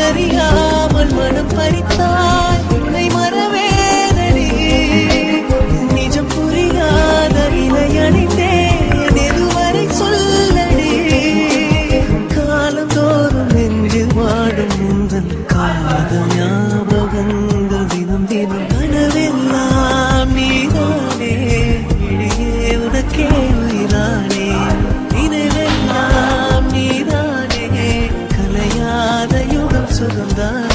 அறியாமல் மனம் பறித்தாய் உன்னை மறவேனடி நிஜம் புரியாத இலையணிந்தேன் எதுவரை சொல்லடி காலந்தோறும் நெஞ்சில் வாடும் உந்தன் காதல் ஞாபகங்கள் தினம் தினம் கனவெல்லாம் நீதானே இடையே உனக்கே உயிரானே நினைவெல்லாம் நீதானே கலையாத யுகம் சுகந்தான்